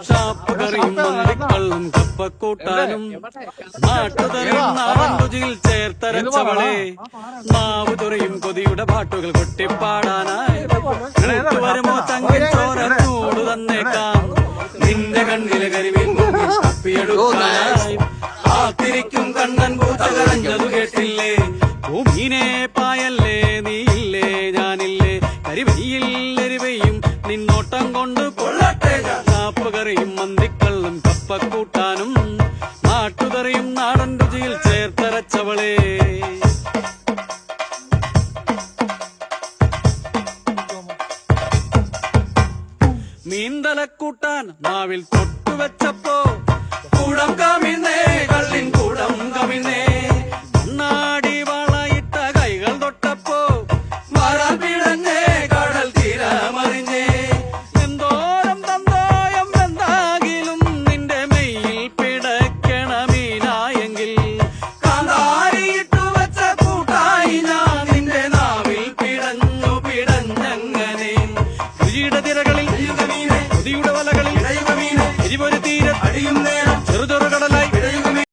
ഷാപ്പുകറിയും മന്തിക്കള്ളും കപ്പക്കൂട്ടാനും നാട്ടുതറിയും നാടൻ രുചിയിൽ ചേർത്തരച്ചവളെ മാവ് തുറയും കൊതിയുടെ പാട്ടുകൾ കൊട്ടിപ്പാടാനായി വരുമോ ചങ്കിൻ ചോര ചൂട് തന്നേക്കാം നിന്റെ കണ്ണിലെ കരിവിൽ തപ്പിയെടുക്കാനായി കാത്തിരിക്കും കണ്ണൻ പൂച്ച കരഞ്ഞതു കേട്ടില്ലേ ഭൂമീനെ പായല്ലേ നീയില്ലേ ഞാനില്ലേ കരിവെയിൽ എരിവയും നിന്നോട്ടം കൊണ്ട് കൊള്ളട്ടെ ഷാപ്പുകറിയും മന്തിക്കള്ളും കപ്പക്കൂട്ടാനും നാട്ടുകറിയും നാടൻ രുചിയിൽ ചേർത്തരച്ചവളെ മീന്തലക്കൂട്ടാൻ മാവിൽ തൊട്ടുവെച്ചപ്പോ കൂടം കമിഴ്ന്നേ കള്ളിൻ കൂടം കമിഴ്ന്നേ കണ്ണാടി വളയിട്ട കൈകൾ തൊട്ടപ്പോ മാറാൻ പിടഞ്ഞേ കടൽ തീരമറിഞ്ഞേ എന്തോരം തന്തോയം എന്താകിലും നിന്റെ മെയ്യിൽ പിടയ്ക്കണ മീനായെങ്കിൽ കാന്താരിയിട്ടു വെച്ച കൂട്ടായി ഞാൻ നിന്റെ നാവിൽ പിടഞ്ഞു പിടഞ്ഞങ്ങനെ രുചിയുടെ തിരകളിൽ കൊതിയുടെ വലകളിൽ എരിപൊരു തീരെ അടിയുന്നേ